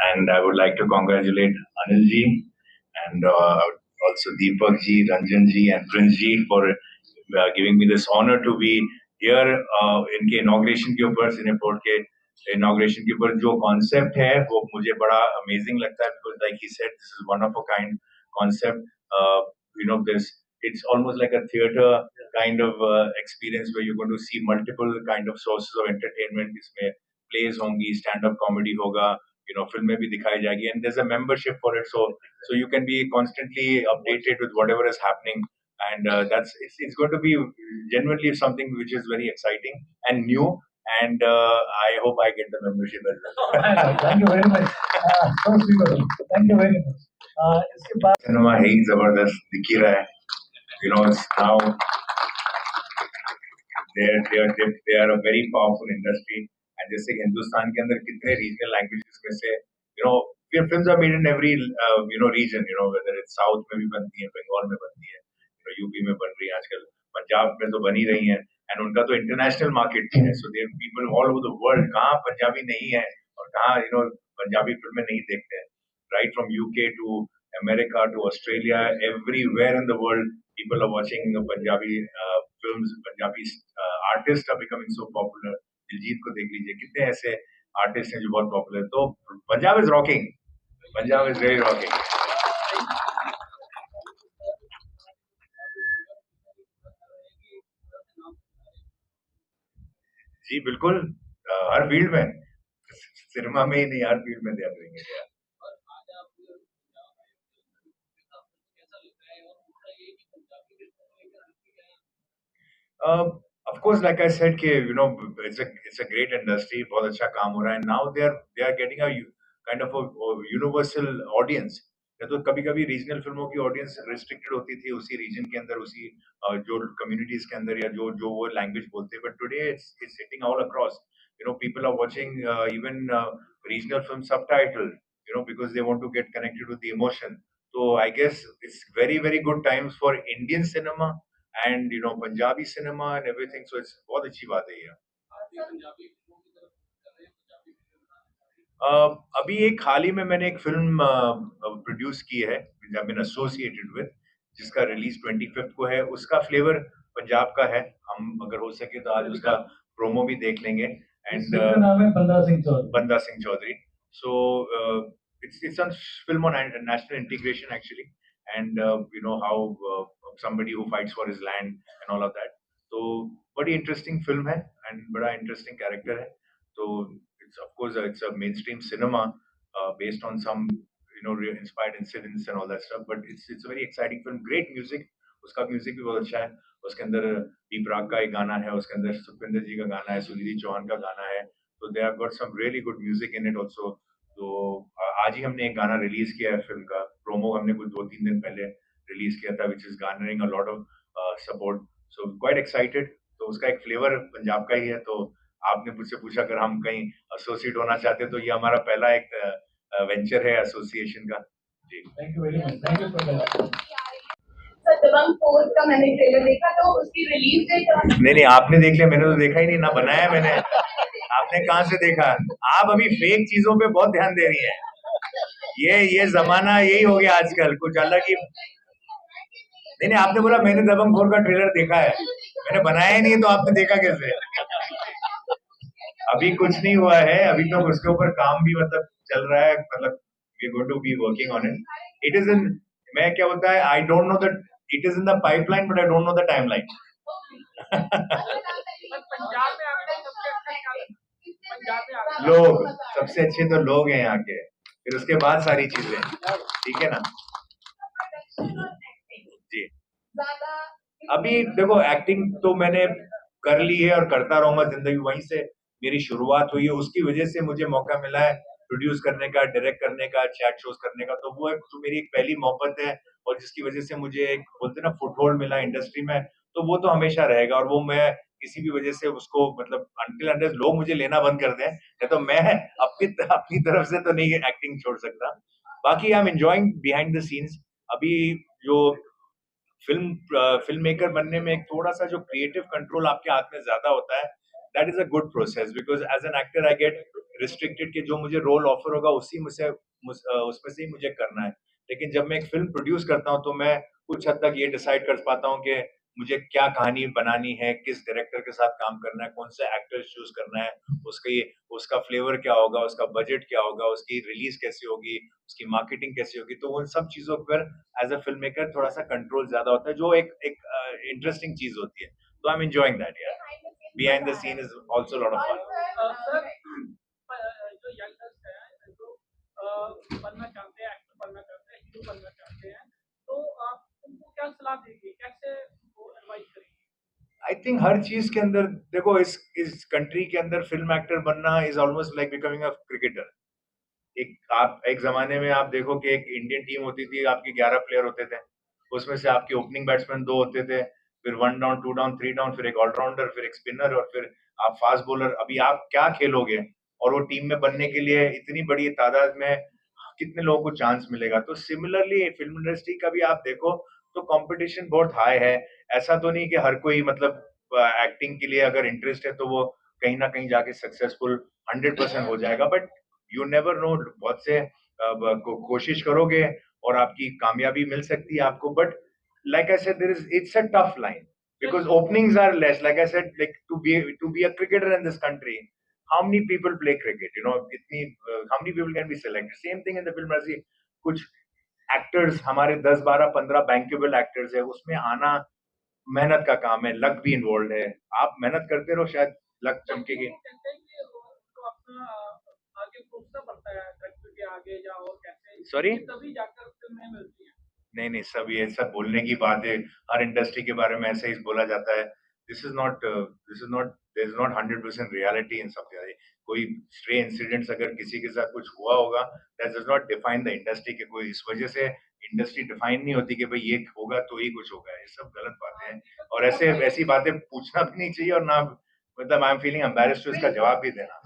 and I would like to congratulate Anil ji and also Deepak ji, Ranjan ji, and Prince ji for giving me this honor to be here. इनके inauguration के ऊपर सिनेपोर्ट के inauguration के ऊपर जो concept है वो मुझे बड़ा अमेजिंग लगता है because like he said this is one of a kind concept. This it's almost like a theater kind of experience where you're going to see multiple kind of sources of entertainment. इसमें plays होंगी, stand up comedy होगा, फिल्में भी दिखाई जाएगी, and there's a membership for it, so you can be constantly updated with whatever is happening, and it's going to be genuinely something which is very exciting and new, and I hope I get the membership as well. Thank you very much. So sweet of you. Thank you very much. इसके बाद cinema है ही जबरदस्त दिख ही रहा है, it's now they are a very powerful industry, and जैसे कि हिंदुस्तान के अंदर कितने रीजनल लैंग्वेजेस में से films are made in every region, whether it's south में भी बनती है, बंगाल में बनती है, यूपी में बन रही है आजकल, पंजाब में तो बन ही रही है, एंड उनका तो इंटरनेशनल मार्केट भी है, so there people all over the world, कहाँ पंजाबी नहीं है और कहाँ पंजाबी फिल्में नहीं देखते हैं, right from UK to America to Australia, everywhere in the world, people are watching Punjabi films. Punjabi artists are becoming so popular. Diljit को देख लीजिए, कितने ऐसे आर्टिस्ट हैं जो बहुत पॉपुलर, तो Punjab is rocking, Punjab is really rocking. जी बिल्कुल, हर फील्ड में, सिनेमा में ही नहीं, हर फील्ड में दे देंगे. Of course, like I said, it's a great industry, बहुत अच्छा काम हो रहा है. Now they are getting a kind of a universal audience. तो कभी-कभी रीजनल फिल्मों की ऑडियंस रिस्ट्रिक्टेड होती थी उसी रीजन के अंदर, उसी जो कम्युनिटीज के अंदर या जो जो वो लैंग्वेज बोलते हैं. But today it's hitting all across. People are watching even regional film subtitled. Because they want to get connected with the emotion. So I guess it's very very good times for Indian cinema and Punjabi cinema and everything. So it's बहुत अच्छी बात है ये. अभी एक हाल ही में मैंने एक फिल्म प्रोड्यूस की है, आई बीन एसोसिएटेड विद, जिसका रिलीज 25th को है. उसका फ्लेवर पंजाब का है. हम अगर हो सके तो आज उसका प्रोमो भी देख लेंगे. एंड नाम है बंदा सिंह चौधरी. सो it's a film on national integration actually, and how somebody who fights for his land and all of that. तो बड़ी इंटरेस्टिंग फिल्म है एंड बड़ा इंटरेस्टिंग कैरेक्टर है. तो it's of course it's a mainstream cinema based on some inspired incidents and all that stuff, but it's a very exciting film. Great music, उसका music भी बहुत अच्छा है. उसके अंदर बी प्राक का एक गाना है, उसके अंदर सुखविंदर जी का गाना है, सुनिधि चौहान का गाना है. तो they have got some really good music in it also. तो आज ही हमने एक गाना रिलीज किया है, फिल्म का प्रोमो हमने कुछ 2-3 दिन पहले रिलीज किया था, which is garnering a lot of support. So quite excited. तो उसका एक फ्लेवर पंजाब का ही है. तो आपने मुझसे पूछा अगर हम कहीं एसोसिएट होना चाहते हैं, तो ये हमारा पहला एक वेंचर है एसोसिएशन का. जी thank you very much. Thank you for that. Dabangg 4 का मैंने ट्रेलर देखा, तो उसकी रिलीज डेट नहीं आपने देख लिया, मैंने तो देखा ही नहीं, ना बनाया मैंने. आपने कहाँ से देखा? आप अभी फेक चीजों पे बहुत ध्यान दे रही हैं. ये जमाना यही हो गया आजकल, कुछ अलग ही. नहीं आपने बोला मैंने दबंग 4 का ट्रेलर देखा है, मैंने बनाया ही नहीं, तो आपने देखा कैसे? अभी कुछ नहीं हुआ है, अभी तो उसके ऊपर काम भी मतलब चल रहा है, मतलब we are going to be working on it. It is in, मैं क्या होता है, I don't know that it is in the pipeline, but I don't know the timeline. लोग सबसे अच्छे तो लोग हैं यहाँ के, फिर उसके बाद सारी चीजें. ठीक है ना जी. अभी देखो एक्टिंग तो मैंने कर ली है और करता रहूंगा जिंदगी, वहीं से मेरी शुरुआत हुई है. उसकी वजह से मुझे मौका मिला है प्रोड्यूस करने का, डायरेक्ट करने का, चैट शोज करने का. तो वो तो मेरी एक पहली मोहब्बत है, और जिसकी वजह से मुझे एक बोलते ना फुटहोल्ड मिला इंडस्ट्री में, तो वो तो हमेशा रहेगा. और वो मैं किसी भी वजह से उसको मतलब अनटिल अनलेस लोग मुझे लेना बंद कर दें, तो मैं अपनी तरफ से तो नहीं एक्टिंग छोड़ सकता. बाकी I am enjoying behind the scenes. अभी जो फिल्म मेकर बनने में एक थोड़ा सा जो क्रिएटिव कंट्रोल आपके हाथ में ज्यादा होता है, that is a good process, because as an actor I get restricted कि जो मुझे रोल ऑफर होगा उसमें से ही मुझे करना है। लेकिन जब मैं एक फिल्म प्रोड्यूस करता हूँ तो मैं कुछ हद तक ये डिसाइड कर पाता हूँ कि मुझे क्या कहानी बनानी है, किस डायरेक्टर के साथ काम करना है, कौन सा एक्टर चूज करना है, उसका फ्लेवर क्या होगा, उसका बजट क्या होगा, उसकी रिलीज कैसी होगी, उसकी मार्केटिंग कैसी होगी। तो उन सब चीजों पर एज अ फिल्म मेकर थोड़ा सा कंट्रोल ज्यादा होता है, जो एक इंटरेस्टिंग चीज होती है। तो आई एम एंजॉयिंग दैट यार। Behind the scene is also a lot of fun. Sir जो यंगर्स हैं जो बनना चाहते हैं, एक्टर बनना चाहते हैं, हीरो बनना चाहते हैं, तो आप उनको क्या सलाह देंगे, कैसे उनको एडवाइस करेंगे? आई थिंक हर चीज के अंदर देखो, इस कंट्री के अंदर फिल्म एक्टर बनना is almost like becoming a cricketer. एक जमाने में आप देखो कि एक इंडियन टीम होती थी, आपके 11 प्लेयर होते थे, उसमें से आपके ओपनिंग बैट्समैन 2 होते थे, फिर 1 डाउन 2 डाउन 3 डाउन, फिर एक ऑलराउंडर, फिर एक स्पिनर और फिर आप फास्ट बॉलर। अभी आप क्या खेलोगे? और वो टीम में बनने के लिए इतनी बड़ी तादाद में कितने लोगों को चांस मिलेगा? तो सिमिलरली फिल्म इंडस्ट्री का भी आप देखो तो कंपटीशन बहुत हाई है। ऐसा तो नहीं कि हर कोई मतलब एक्टिंग के लिए अगर इंटरेस्ट है तो वो कहीं ना कहीं जाके सक्सेसफुल 100% हो जाएगा, बट यू नेवर नो। बहुत से कोशिश करोगे और आपकी कामयाबी मिल सकती है आपको, but like I said, it's a tough line because openings are less. Like I said, like to be a cricketer in this country, how many people play cricket? How many people can be selected? Same thing in the film industry. कुछ actors हमारे 10, 12, 15 bankable actors है, उसमें आना मेहनत का काम है, luck भी इन्वॉल्व है। आप मेहनत करते रहो, शायद लक चमकेगी। कहते हैं कि तो अपना आगे सोचना पड़ता है, कंट्री के आगे जाओ कैसे, सॉरी, तभी जाकर फिल्में मिलती हैं। नहीं सब ये सब बोलने की बात है। हर इंडस्ट्री के बारे में ऐसे ही बोला जाता है। This is not 100% reality in सब जगह। कोई स्ट्रे इंसिडेंट्स अगर किसी के साथ कुछ हुआ होगा, that does not define the industry के कोई इस वजह से इंडस्ट्री डिफाइन नहीं होती कि भाई ये होगा तो ही कुछ होगा। ये सब गलत बातें हैं और ऐसी बातें पूछना भी नहीं चाहिए और ना, मतलब I am feeling embarrassed to इसका जवाब भी देना।